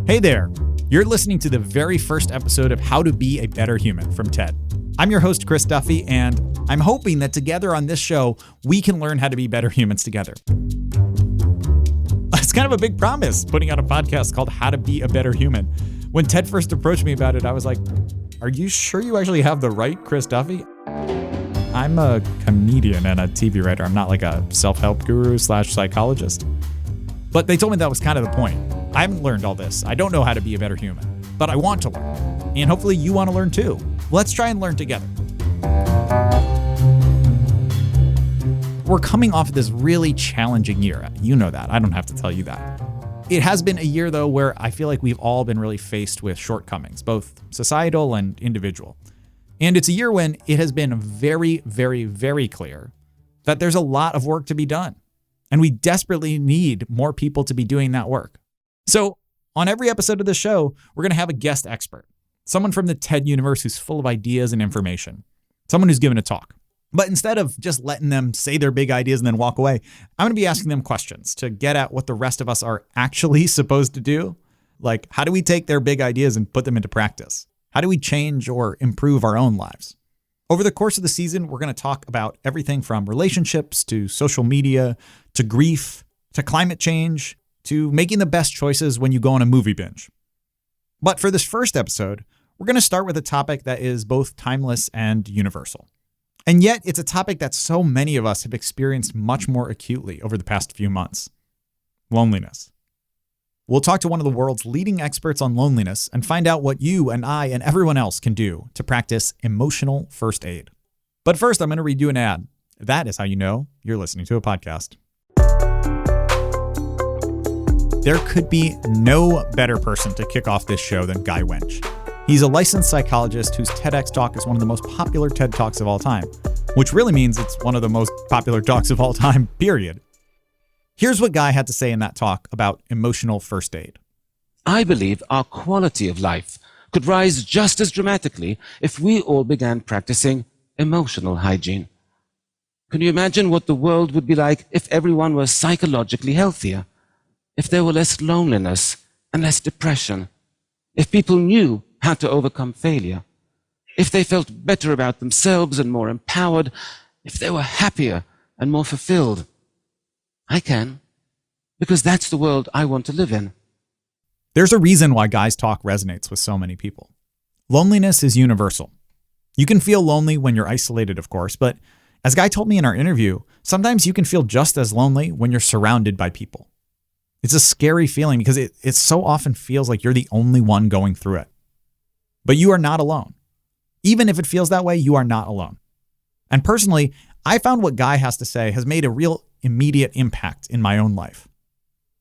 Hey there. You're listening to the very first episode of How to Be a Better Human from TED. I'm your host, Chris Duffy, and I'm hoping that together on this show, we can learn how to be better humans together. It's kind of a big promise, putting out a podcast called How to Be a Better Human. When Ted first approached me about it, I was like, are you sure you actually have the right Chris Duffy? I'm a comedian and a TV writer. I'm not like a self-help guru / psychologist. But they told me that was kind of the point. I haven't learned all this. I don't know how to be a better human, but I want to learn. And hopefully you want to learn too. Let's try and learn together. We're coming off of this really challenging year. You know that. I don't have to tell you that. It has been a year, though, where I feel like we've all been really faced with shortcomings, both societal and individual. And it's a year when it has been very, very, very clear that there's a lot of work to be done. And we desperately need more people to be doing that work. So on every episode of the show, we're going to have a guest expert, someone from the TED universe who's full of ideas and information, someone who's given a talk. But instead of just letting them say their big ideas and then walk away, I'm going to be asking them questions to get at what the rest of us are actually supposed to do. Like, how do we take their big ideas and put them into practice? How do we change or improve our own lives? Over the course of the season, we're going to talk about everything from relationships to social media to grief to climate change to making the best choices when you go on a movie binge. But for this first episode, we're going to start with a topic that is both timeless and universal. And yet it's a topic that so many of us have experienced much more acutely over the past few months: loneliness. We'll talk to one of the world's leading experts on loneliness and find out what you and I and everyone else can do to practice emotional first aid. But first, I'm going to read you an ad. That is how you know you're listening to a podcast. There could be no better person to kick off this show than Guy Winch. He's a licensed psychologist whose TEDx talk is one of the most popular TED Talks of all time, which really means it's one of the most popular talks of all time, period. Here's what Guy had to say in that talk about emotional first aid. I believe our quality of life could rise just as dramatically if we all began practicing emotional hygiene. Can you imagine what the world would be like if everyone were psychologically healthier? If there were less loneliness and less depression? If people knew how to overcome failure? If they felt better about themselves and more empowered? If they were happier and more fulfilled? I can, because that's the world I want to live in. There's a reason why Guy's talk resonates with so many people. Loneliness is universal. You can feel lonely when you're isolated, of course, but as Guy told me in our interview, sometimes you can feel just as lonely when you're surrounded by people. It's a scary feeling because it so often feels like you're the only one going through it. But you are not alone. Even if it feels that way, you are not alone. And personally, I found what Guy has to say has made a real immediate impact in my own life.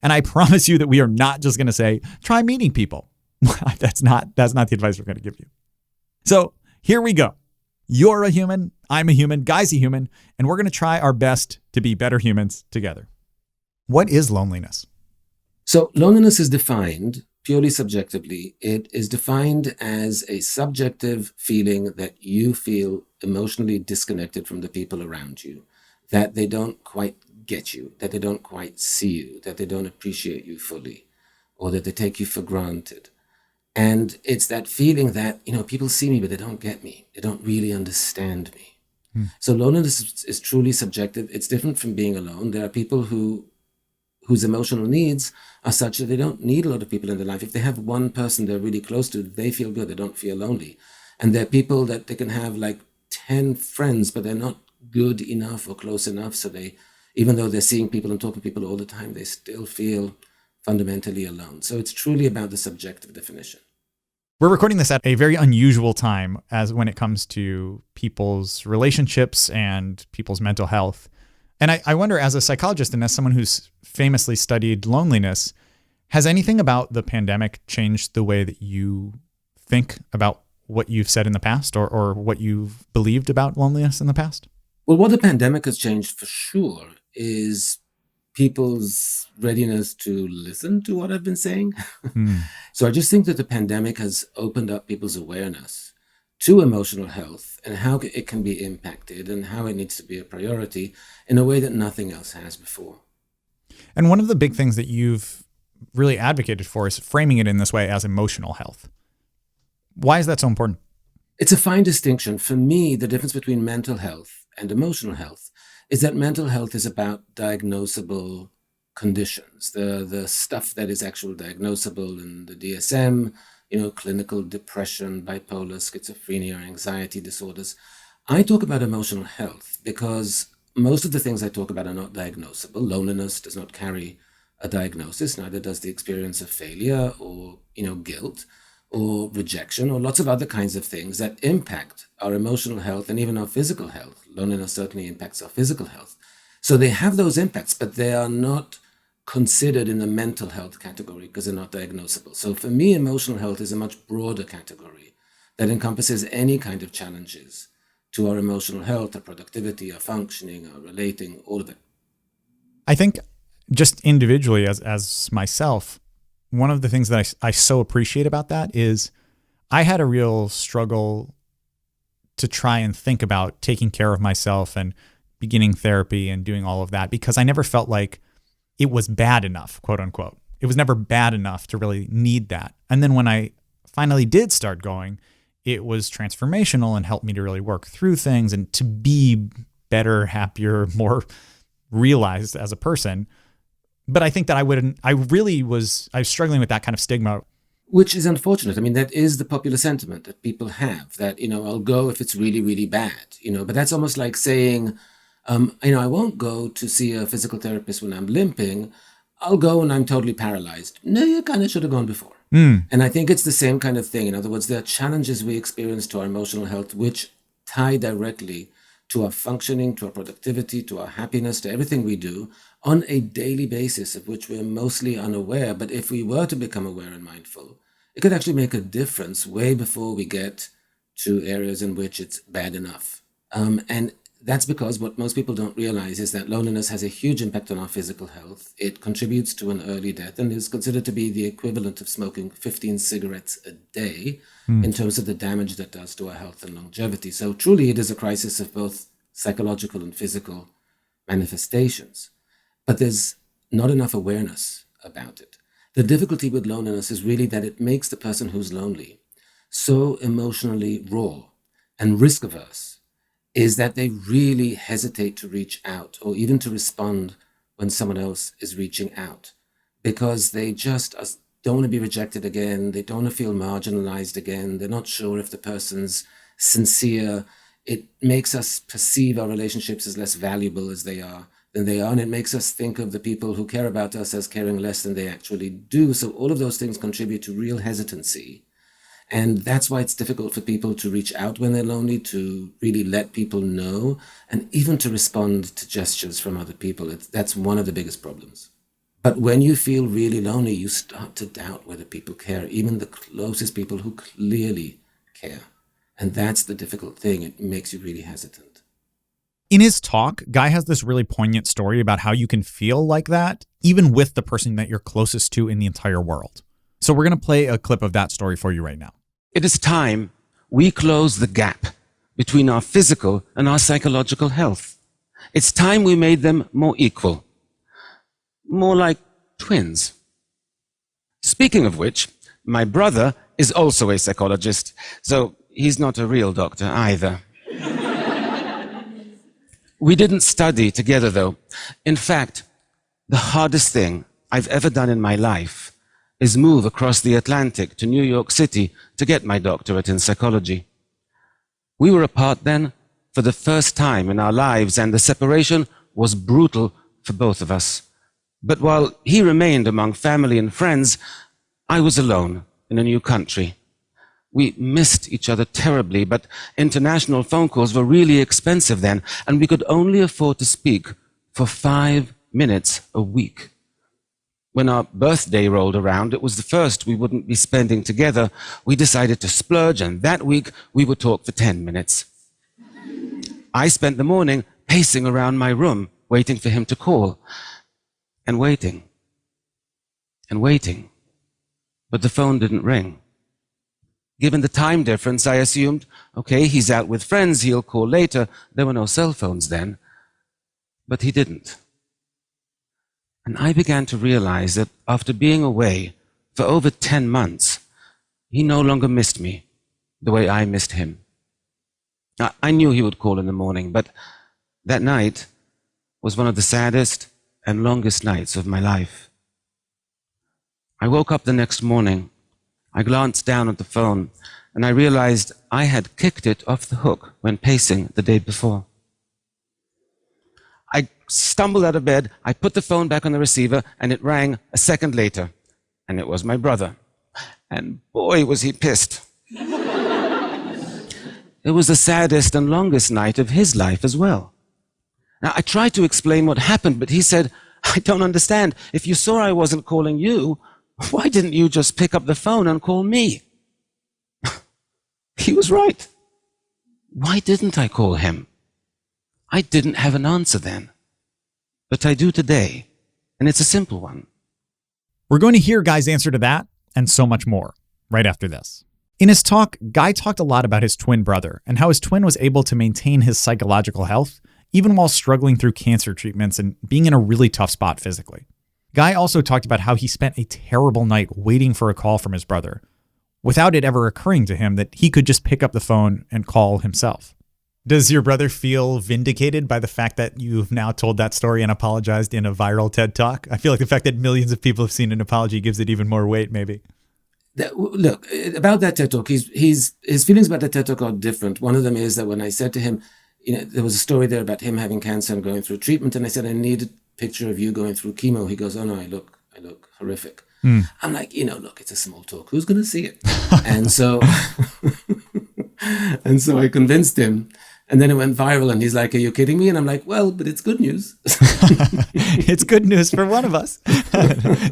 And I promise you that we are not just going to say, try meeting people. That's not the advice we're going to give you. So here we go. You're a human, I'm a human, Guy's a human, and we're going to try our best to be better humans together. What is loneliness? So loneliness is defined purely subjectively. It is defined as a subjective feeling that you feel emotionally disconnected from the people around you, that they don't quite get you, that they don't quite see you, that they don't appreciate you fully, or that they take you for granted. And it's that feeling that, people see me, but they don't get me. They don't really understand me. So loneliness is truly subjective. It's different from being alone. There are people whose emotional needs are such that they don't need a lot of people in their life. If they have one person they're really close to, they feel good, they don't feel lonely. And there are people that they can have like 10 friends, but they're not good enough or close enough. So even though they're seeing people and talking to people all the time, they still feel fundamentally alone. So it's truly about the subjective definition. We're recording this at a very unusual time as when it comes to people's relationships and people's mental health. And I wonder, as a psychologist and as someone who's famously studied loneliness, has anything about the pandemic changed the way that you think about what you've said in the past or what you've believed about loneliness in the past? Well, what the pandemic has changed for sure is people's readiness to listen to what I've been saying. So I just think that the pandemic has opened up people's awareness to emotional health and how it can be impacted and how it needs to be a priority in a way that nothing else has before. And one of the big things that you've really advocated for is framing it in this way as emotional health. Why is that so important? It's a fine distinction. For me, the difference between mental health and emotional health is that mental health is about diagnosable conditions, the stuff that is actually diagnosable in the DSM, clinical depression, bipolar, schizophrenia, anxiety disorders. I talk about emotional health because most of the things I talk about are not diagnosable. Loneliness does not carry a diagnosis, neither does the experience of failure or, guilt or rejection or lots of other kinds of things that impact our emotional health and even our physical health. Loneliness certainly impacts our physical health. So they have those impacts, but they are not considered in the mental health category because they're not diagnosable. So for me, emotional health is a much broader category that encompasses any kind of challenges to our emotional health, our productivity, our functioning, our relating, all of it. I think just individually as myself, one of the things that I so appreciate about that is I had a real struggle to try and think about taking care of myself and beginning therapy and doing all of that because I never felt like it was bad enough, quote unquote. It was never bad enough to really need that. And then when I finally did start going, it was transformational and helped me to really work through things and to be better, happier, more realized as a person. But I think that I was struggling with that kind of stigma. Which is unfortunate. I mean, that is the popular sentiment that people have, that, I'll go if it's really, really bad, but that's almost like saying, I won't go to see a physical therapist when I'm limping. I'll go when I'm totally paralyzed. No, you kind of should have gone before. And I think it's the same kind of thing. In other words, there are challenges we experience to our emotional health, which tie directly to our functioning, to our productivity, to our happiness, to everything we do on a daily basis, of which we're mostly unaware. But if we were to become aware and mindful, it could actually make a difference way before we get to areas in which it's bad enough. And that's because what most people don't realize is that loneliness has a huge impact on our physical health. It contributes to an early death and is considered to be the equivalent of smoking 15 cigarettes a day in terms of the damage that does to our health and longevity. So truly, it is a crisis of both psychological and physical manifestations. But there's not enough awareness about it. The difficulty with loneliness is really that it makes the person who's lonely so emotionally raw and risk-averse is that they really hesitate to reach out or even to respond when someone else is reaching out because they just don't want to be rejected again. They don't want to feel marginalized again. They're not sure if the person's sincere. It makes us perceive our relationships as less valuable than they are, and it makes us think of the people who care about us as caring less than they actually do. So all of those things contribute to real hesitancy. And that's why it's difficult for people to reach out when they're lonely, to really let people know, and even to respond to gestures from other people. That's one of the biggest problems. But when you feel really lonely, you start to doubt whether people care, even the closest people who clearly care. And that's the difficult thing. It makes you really hesitant. In his talk, Guy has this really poignant story about how you can feel like that, even with the person that you're closest to in the entire world. So we're going to play a clip of that story for you right now. It is time we close the gap between our physical and our psychological health. It's time we made them more equal, more like twins. Speaking of which, my brother is also a psychologist, so he's not a real doctor either. We didn't study together, though. In fact, the hardest thing I've ever done in my life is move across the Atlantic to New York City to get my doctorate in psychology. We were apart then for the first time in our lives, and the separation was brutal for both of us. But while he remained among family and friends, I was alone in a new country. We missed each other terribly, but international phone calls were really expensive then, and we could only afford to speak for 5 minutes a week. When our birthday rolled around, it was the first we wouldn't be spending together. We decided to splurge, and that week we would talk for 10 minutes. I spent the morning pacing around my room, waiting for him to call, and waiting, and waiting. But the phone didn't ring. Given the time difference, I assumed, okay, he's out with friends, he'll call later. There were no cell phones then. But he didn't. And I began to realize that after being away for over 10 months, he no longer missed me the way I missed him. I knew he would call in the morning, but that night was one of the saddest and longest nights of my life. I woke up the next morning. I glanced down at the phone, and I realized I had kicked it off the hook when pacing the day before. I stumbled out of bed, I put the phone back on the receiver, and it rang a second later. And it was my brother. And boy, was he pissed. It was the saddest and longest night of his life as well. Now, I tried to explain what happened, but he said, I don't understand. If you saw I wasn't calling you, why didn't you just pick up the phone and call me? He was right. Why didn't I call him? I didn't have an answer then. But I do today, and it's a simple one. We're going to hear Guy's answer to that and so much more right after this. In his talk, Guy talked a lot about his twin brother and how his twin was able to maintain his psychological health even while struggling through cancer treatments and being in a really tough spot physically. Guy also talked about how he spent a terrible night waiting for a call from his brother without it ever occurring to him that he could just pick up the phone and call himself. Does your brother feel vindicated by the fact that you've now told that story and apologized in a viral TED Talk? I feel like the fact that millions of people have seen an apology gives it even more weight, maybe. Look, about that TED Talk, his feelings about the TED Talk are different. One of them is that when I said to him, there was a story there about him having cancer and going through treatment, and I said, I need a picture of you going through chemo. He goes, oh no, I look horrific. I'm like, look, it's a small talk. Who's going to see it? and so I convinced him. And then it went viral, and he's like, are you kidding me? And I'm like, well, but it's good news. It's good news for one of us.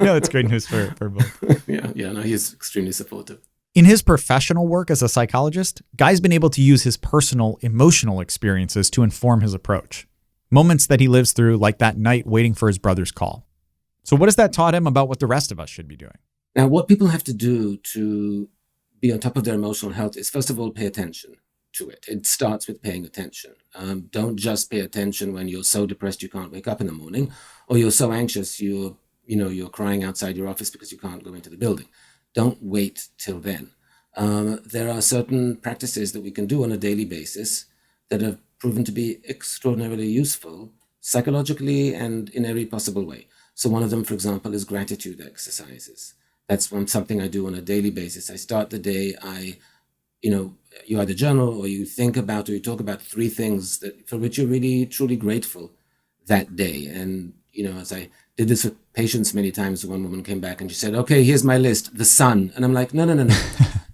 No, it's great news for both. No, he's extremely supportive. In his professional work as a psychologist, Guy's been able to use his personal emotional experiences to inform his approach. Moments that he lives through, like that night waiting for his brother's call. So what has that taught him about what the rest of us should be doing? Now, what people have to do to be on top of their emotional health is, first of all, pay attention to it. It starts with paying attention. Don't just pay attention when you're so depressed you can't wake up in the morning, or you're so anxious you're crying outside your office because you can't go into the building. Don't wait till then. There are certain practices that we can do on a daily basis that have proven to be extraordinarily useful psychologically and in every possible way. So one of them, for example, is gratitude exercises. That's something I do on a daily basis. I start the day, you either journal or you think about or you talk about 3 things for which you're really, truly grateful that day. And, as I did this with patients many times, one woman came back and she said, okay, here's my list, the sun. And I'm like, no.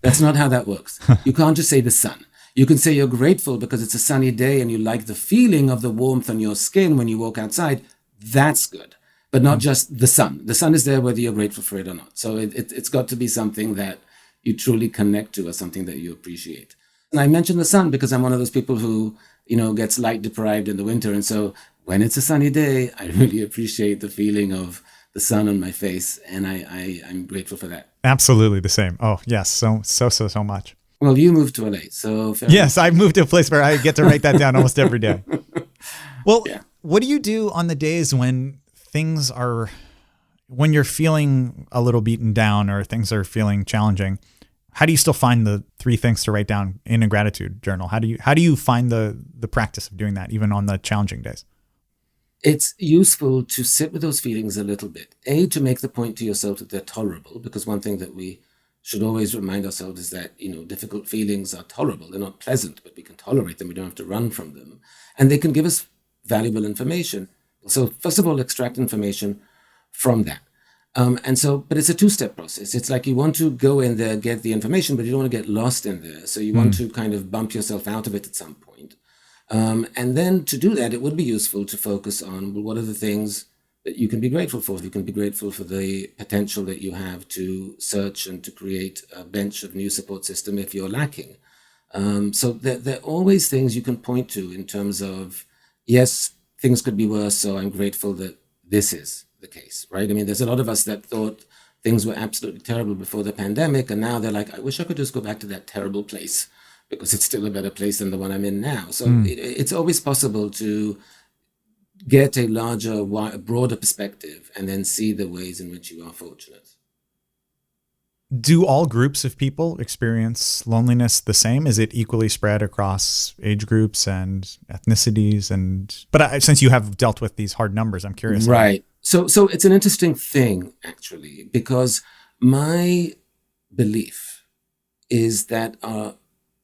That's not how that works. You can't just say the sun. You can say you're grateful because it's a sunny day and you like the feeling of the warmth on your skin when you walk outside. That's good. But not just the sun. The sun is there whether you're grateful for it or not. So it's got to be something that you truly connect to or something that you appreciate. And I mentioned the sun because I'm one of those people who, gets light deprived in the winter. And so when it's a sunny day, I really appreciate the feeling of the sun on my face. And I'm grateful for that. Absolutely the same. Oh, yes. So much. Well, you moved to LA. So yes, I moved to a place where I get to write that down almost every day. Well, yeah. What do you do on the days when you're feeling a little beaten down or things are feeling challenging? How do you still find the 3 things to write down in a gratitude journal? How do you find the practice of doing that even on the challenging days? It's useful to sit with those feelings a little bit. To make the point to yourself that they're tolerable, because one thing that we should always remind ourselves is that, difficult feelings are tolerable. They're not pleasant, but we can tolerate them. We don't have to run from them. And they can give us valuable information. So first of all, extract information from that. But it's a 2-step process. It's like you want to go in there, get the information, but you don't want to get lost in there. So you want to kind of bump yourself out of it at some point. And then to do that, it would be useful to focus on, well, what are the things that you can be grateful for? You can be grateful for the potential that you have to search and to create a bench of new support system if you're lacking. So there are always things you can point to in terms of, yes, things could be worse, so I'm grateful that this is the case, right? I mean, there's a lot of us that thought things were absolutely terrible before the pandemic, and now they're like, I wish I could just go back to that terrible place because it's still a better place than the one I'm in now. So it's always possible to get a larger, broader perspective, and then see the ways in which you are fortunate. Do all groups of people experience loneliness the same? Is it equally spread across age groups and ethnicities? But since you have dealt with these hard numbers, I'm curious. Right. So it's an interesting thing, actually, because my belief is that our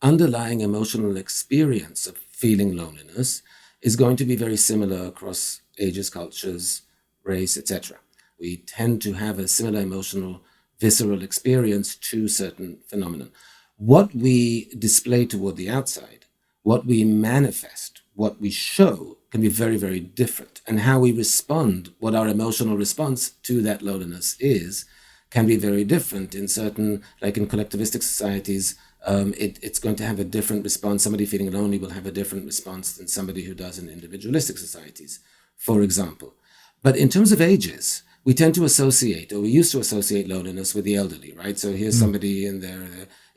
underlying emotional experience of feeling loneliness is going to be very similar across ages, cultures, race, etc. We tend to have a similar emotional, visceral experience to certain phenomena. What we display toward the outside, what we manifest, what we show can be very, very different. And how we respond, what our emotional response to that loneliness is, can be very different. In certain, like in collectivistic societies, it's going to have a different response. Somebody feeling lonely will have a different response than somebody who does in individualistic societies, for example. But in terms of ages, we tend to associate, or we used to associate loneliness with the elderly, right? So here's somebody in their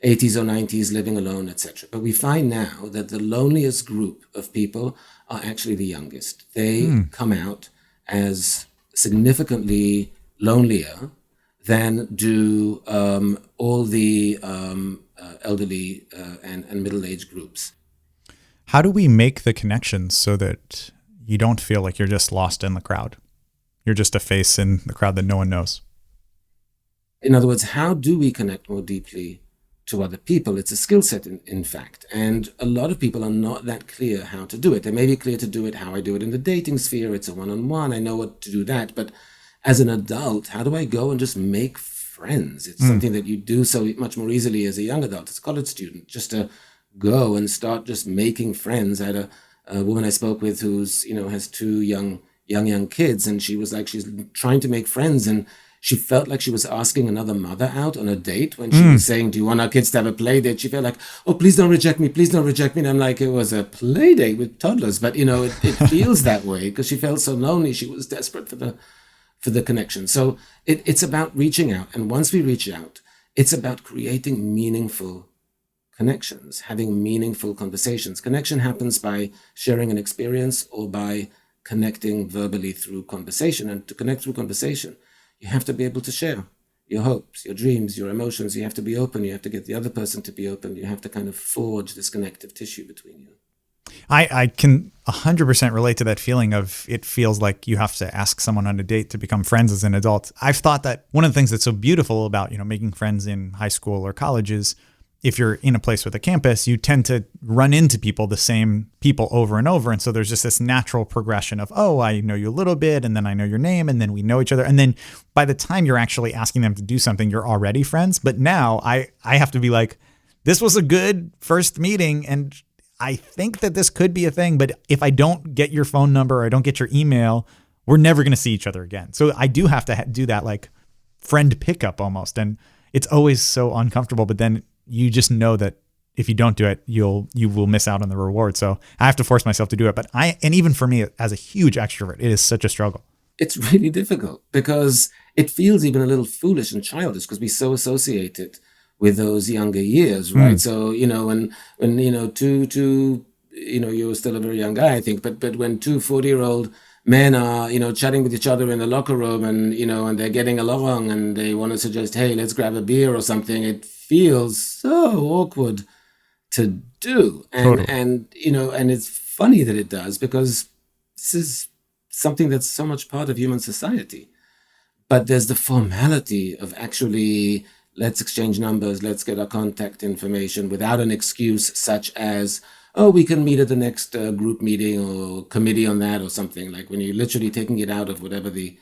80s or 90s living alone, etc. But we find now that the loneliest group of people are actually the youngest. They come out as significantly lonelier than do all the elderly and middle-aged groups. How do we make the connections so that you don't feel like you're just lost in the crowd? You're just a face in the crowd that no one knows. In other words, how do we connect more deeply to other people? It's a skill set, in fact. And a lot of people are not that clear how to do it. They may be clear to do it how I do it in the dating sphere. It's a one-on-one. I know what to do that. But as an adult, how do I go and just make friends? It's something that you do so much more easily as a young adult, as a college student, just to go and start just making friends. I had a woman I spoke with who's, has two young kids, and she's trying to make friends, and she felt like she was asking another mother out on a date when she was saying, do you want our kids to have a play date? She felt like, oh, please don't reject me. Please don't reject me. And I'm like, it was a play date with toddlers. But, it feels that way because she felt so lonely. She was desperate for the connection. So it's about reaching out. And once we reach out, it's about creating meaningful connections, having meaningful conversations. Connection happens by sharing an experience or by connecting verbally through conversation. And to connect through conversation, you have to be able to share your hopes, your dreams, your emotions. You have to be open. You have to get the other person to be open. You have to kind of forge this connective tissue between you. I can 100% relate to that feeling of it feels like you have to ask someone on a date to become friends as an adult. I've thought that one of the things that's so beautiful about, making friends in high school or college is if you're in a place with a campus, you tend to run into the same people over and over. And so there's just this natural progression of, oh, I know you a little bit, and then I know your name, and then we know each other. And then by the time you're actually asking them to do something, you're already friends. But now I have to be like, this was a good first meeting, and I think that this could be a thing. But if I don't get your phone number or I don't get your email, we're never going to see each other again. So I do have to do that like friend pickup almost. And it's always so uncomfortable. But then you just know that if you don't do it, you will miss out on the reward. So I have to force myself to do it. But and even for me as a huge extrovert, it is such a struggle. It's really difficult because it feels even a little foolish and childish because we so associate it with those younger years, right? So, when you're still a very young guy, I think, but when 2 40-year-old men are, chatting with each other in the locker room and, and they're getting along and they want to suggest, hey, let's grab a beer or something, it feels so awkward to do. And it's funny that it does because this is something that's so much part of human society. But there's the formality of actually, let's exchange numbers, let's get our contact information without an excuse such as, oh, we can meet at the next group meeting or committee on that or something. Like when you're literally taking it out of whatever the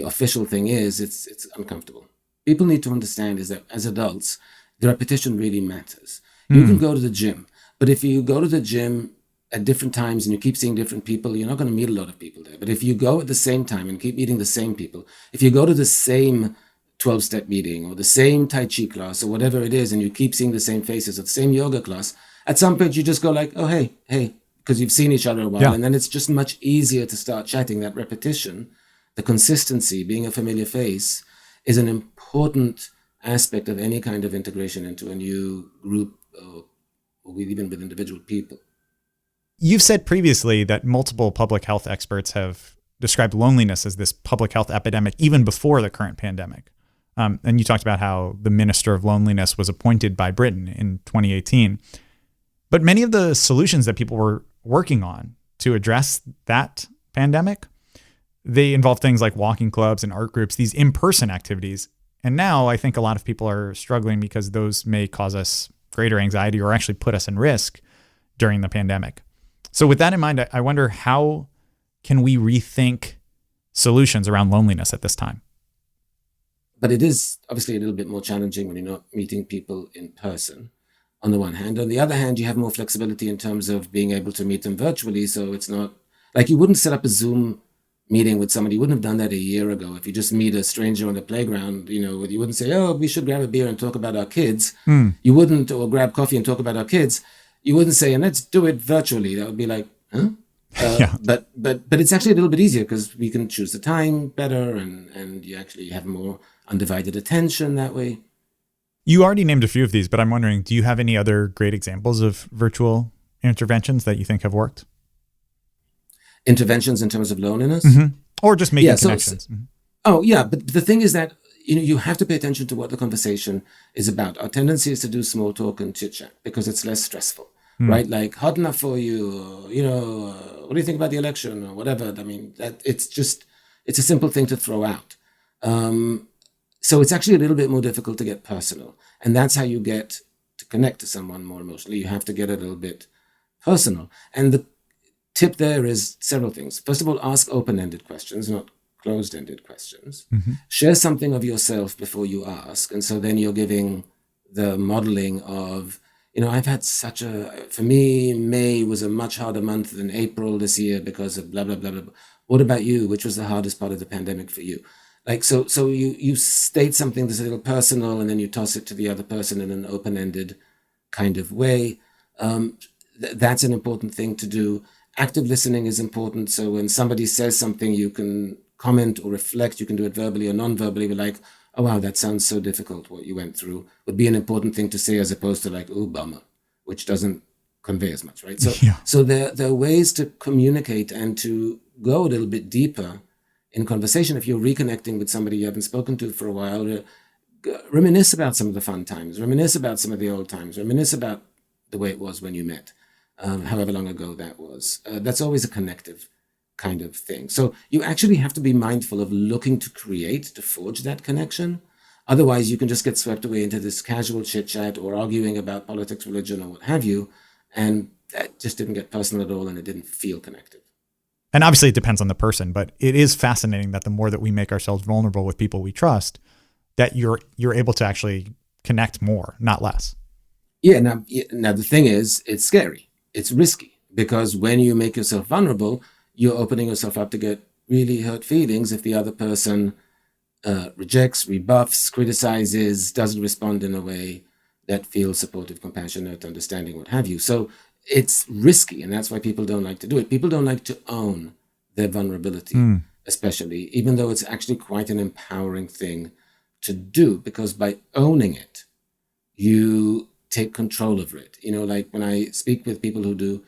official thing is, it's uncomfortable. People need to understand is that as adults, the repetition really matters. You can go to the gym, but if you go to the gym at different times and you keep seeing different people, you're not going to meet a lot of people there. But if you go at the same time and keep meeting the same people, if you go to the same 12-step meeting or the same Tai Chi class or whatever it is, and you keep seeing the same faces at the same yoga class, at some point you just go like, oh, hey, because you've seen each other a while. Yeah. And then it's just much easier to start chatting. That repetition, the consistency, being a familiar face is an important aspect of any kind of integration into a new group or even with individual people. You've said previously that multiple public health experts have described loneliness as this public health epidemic even before the current pandemic. And you talked about how the Minister of Loneliness was appointed by Britain in 2018. But many of the solutions that people were working on to address that pandemic, they involve things like walking clubs and art groups, these in-person activities. And now I think a lot of people are struggling because those may cause us greater anxiety or actually put us in risk during the pandemic. So with that in mind, I wonder, how can we rethink solutions around loneliness at this time? But it is obviously a little bit more challenging when you're not meeting people in person, on the one hand. On the other hand, you have more flexibility in terms of being able to meet them virtually. So it's not like you wouldn't set up a Zoom meeting with somebody. You wouldn't have done that a year ago. If you just meet a stranger on the playground, you wouldn't say, oh, we should grab a beer and talk about our kids. You wouldn't, or grab coffee and talk about our kids. You wouldn't say, and let's do it virtually. That would be like, huh? Yeah. But it's actually a little bit easier because we can choose the time better, and you actually have more undivided attention that way. You already named a few of these, but I'm wondering, do you have any other great examples of virtual interventions that you think have worked? Interventions in terms of loneliness? Mm-hmm. Or just making connections? Oh, yeah. But the thing is that you have to pay attention to what the conversation is about. Our tendency is to do small talk and chit chat because it's less stressful. Right? Like, hot enough for you, or, what do you think about the election, or whatever. I mean, it's a simple thing to throw out. So it's actually a little bit more difficult to get personal. And that's how you get to connect to someone more emotionally. You have to get a little bit personal. And the tip there is several things. First of all, ask open-ended questions, not closed-ended questions. Share something of yourself before you ask. And so then you're giving the modeling of, I've had for me, May was a much harder month than April this year because of blah, blah, blah, blah. What about you? Which was the hardest part of the pandemic for you? Like, so you state something that's a little personal, and then you toss it to the other person in an open-ended kind of way. That's an important thing to do. Active listening is important. So when somebody says something, you can comment or reflect. You can do it verbally or non-verbally. But like, oh, wow, that sounds so difficult, what you went through, would be an important thing to say, as opposed to like, oh, bummer, which doesn't convey as much, right? So there are ways to communicate and to go a little bit deeper in conversation. If you're reconnecting with somebody you haven't spoken to for a while, reminisce about some of the fun times, reminisce about some of the old times, reminisce about the way it was when you met, however long ago that was. That's always a connective kind of thing. So you actually have to be mindful of looking to create, to forge that connection. Otherwise, you can just get swept away into this casual chit chat or arguing about politics, religion, or what have you. And that just didn't get personal at all, and it didn't feel connected. And obviously it depends on the person, but it is fascinating that the more that we make ourselves vulnerable with people we trust, that you're able to actually connect more, not less. Yeah. Now the thing is, it's scary. It's risky, because when you make yourself vulnerable, you're opening yourself up to get really hurt feelings if the other person rejects, rebuffs, criticizes, doesn't respond in a way that feels supportive, compassionate, understanding, what have you. So it's risky, and that's why people don't like to do it. People don't like to own their vulnerability, especially, even though it's actually quite an empowering thing to do, because by owning it, you take control over it. Like when I speak with people who do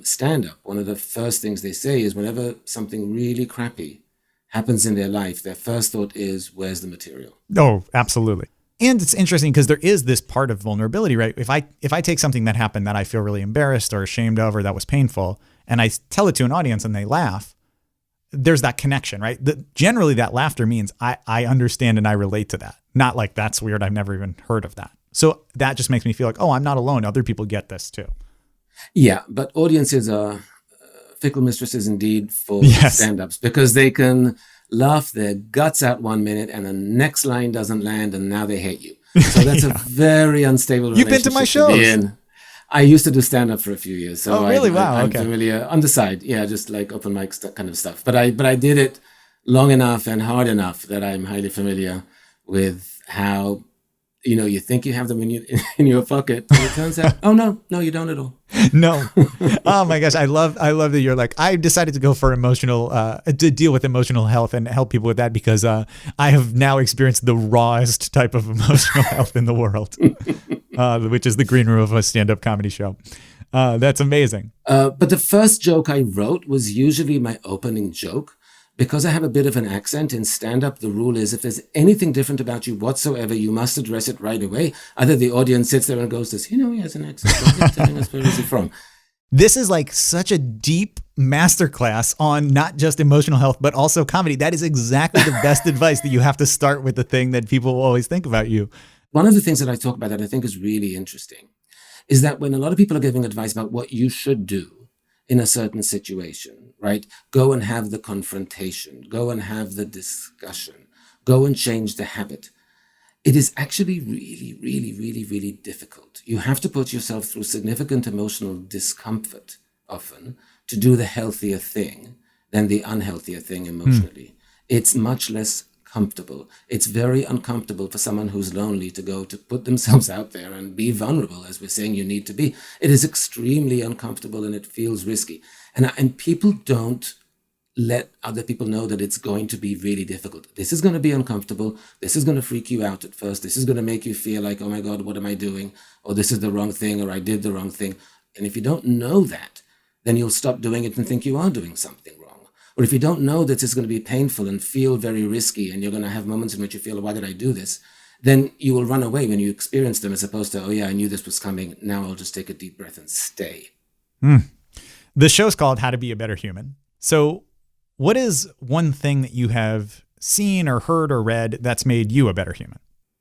stand-up, one of the first things they say is whenever something really crappy happens in their life, their first thought is, where's the material? Oh, absolutely. And it's interesting because there is this part of vulnerability, right? If I take something that happened that I feel really embarrassed or ashamed of, or that was painful, and I tell it to an audience and they laugh, there's that connection, right? Generally that laughter means I understand and I relate to that. Not like, that's weird, I've never even heard of that. So that just makes me feel like, oh, I'm not alone. Other people get this too. Yeah, but audiences are fickle mistresses indeed for Yes. stand-ups, because they can laugh their guts out one minute and the next line doesn't land, and now they hate you. So that's a very unstable relationship. You've been to my be shows. in. I used to do stand-up for a few years. So really? Wow. I'm Okay. familiar on the side. Yeah, just like open mic kind of stuff. But I did it long enough and hard enough that I'm highly familiar with how, you think you have them in your pocket, and it turns out, oh no, you don't at all. No. Oh my gosh. I love that you're like, I decided to go for to deal with emotional health and help people with that, because I have now experienced the rawest type of emotional health in the world, which is the green room of a stand-up comedy show. That's amazing. But the first joke I wrote was usually my opening joke. Because I have a bit of an accent in stand-up, the rule is if there's anything different about you whatsoever, you must address it right away. Either the audience sits there and goes, does he know he has an accent? He's telling us where is he from? This is like such a deep masterclass on not just emotional health, but also comedy. That is exactly the best advice, that you have to start with the thing that people will always think about you. One of the things that I talk about that I think is really interesting is that when a lot of people are giving advice about what you should do in a certain situation, right? Go and have the confrontation, go and have the discussion, go and change the habit. It is actually really, really, really, really difficult. You have to put yourself through significant emotional discomfort often to do the healthier thing than the unhealthier thing emotionally. It's much less comfortable. It's very uncomfortable for someone who's lonely to go to put themselves out there and be vulnerable, as we're saying you need to be. It is extremely uncomfortable and it feels risky. And people don't let other people know that it's going to be really difficult. This is going to be uncomfortable. This is going to freak you out at first. This is going to make you feel like, oh my God, what am I doing? Or this is the wrong thing, or I did the wrong thing. And if you don't know that, then you'll stop doing it and think you are doing something wrong. Or if you don't know that it's going to be painful and feel very risky, and you're going to have moments in which you feel, why did I do this? Then you will run away when you experience them, as opposed to, oh yeah, I knew this was coming. Now I'll just take a deep breath and stay. The show's called How to Be a Better Human. So what is one thing that you have seen or heard or read that's made you a better human?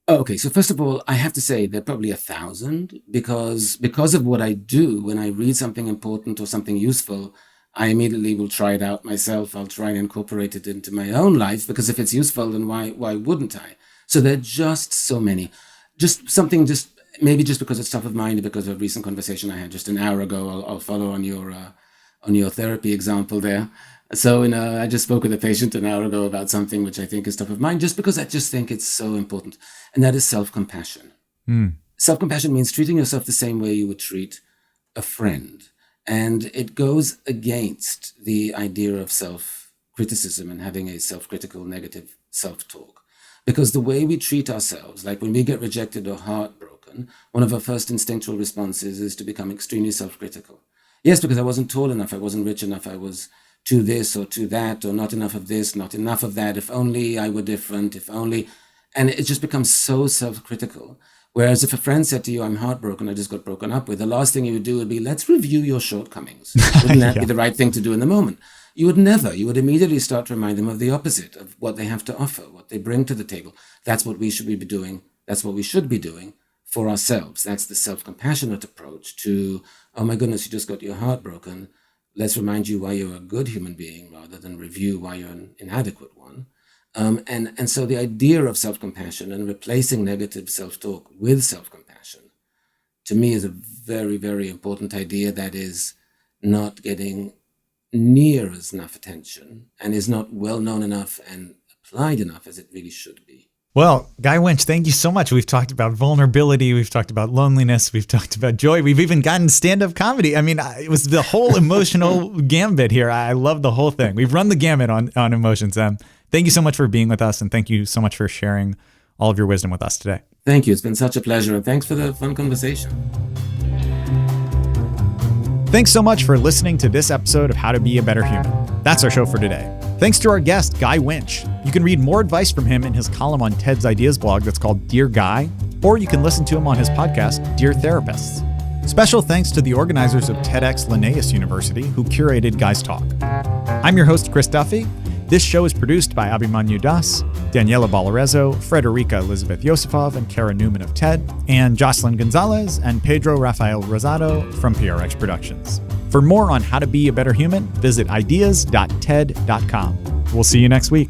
Okay, so first of all, I have to say there are probably 1,000 because of what I do. When I read something important or something useful, I immediately will try it out myself. I'll try and incorporate it into my own life, because if it's useful, then why wouldn't I? So there are just so many. Maybe just because it's top of mind, because of a recent conversation I had just an hour ago. I'll follow on your therapy example there. So I just spoke with a patient an hour ago about something which I think is top of mind, just because I just think it's so important, and that is self-compassion. Self-compassion means treating yourself the same way you would treat a friend. And it goes against the idea of self-criticism and having a self-critical, negative self-talk. Because the way we treat ourselves, like when we get rejected or heartbroken, one of our first instinctual responses is to become extremely self-critical. Yes, because I wasn't tall enough, I wasn't rich enough, I was too this or too that, or not enough of this, not enough of that, if only I were different, if only... And it just becomes so self-critical. Whereas if a friend said to you, I'm heartbroken, I just got broken up with, the last thing you would do would be, let's review your shortcomings. Wouldn't that be the right thing to do in the moment? You would never. You would immediately start to remind them of the opposite, of what they have to offer, what they bring to the table. That's what we should be doing. That's what we should be doing for ourselves. That's the self-compassionate approach to, oh my goodness, you just got your heart broken. Let's remind you why you're a good human being, rather than review why you're an inadequate one. And so the idea of self-compassion and replacing negative self-talk with self-compassion, to me, is a very, very important idea that is not getting near as enough attention and is not well known enough and applied enough as it really should be. Well, Guy Winch, thank you so much. We've talked about vulnerability. We've talked about loneliness. We've talked about joy. We've even gotten stand-up comedy. I mean, it was the whole emotional gambit here. I love the whole thing. We've run the gamut on emotions. Thank you so much for being with us, and thank you so much for sharing all of your wisdom with us today. Thank you. It's been such a pleasure, and thanks for the fun conversation. Thanks so much for listening to this episode of How to Be a Better Human. That's our show for today. Thanks to our guest, Guy Winch. You can read more advice from him in his column on Ted's Ideas blog that's called Dear Guy, or you can listen to him on his podcast, Dear Therapists. Special thanks to the organizers of TEDx Linnaeus University who curated Guy's talk. I'm your host, Chris Duffy. This show is produced by Abhimanyu Das, Daniela Balarezo, Frederica Elizabeth Yosifov, and Kara Newman of TED, and Jocelyn Gonzalez and Pedro Rafael Rosado from PRX Productions. For more on how to be a better human, visit ideas.ted.com. We'll see you next week.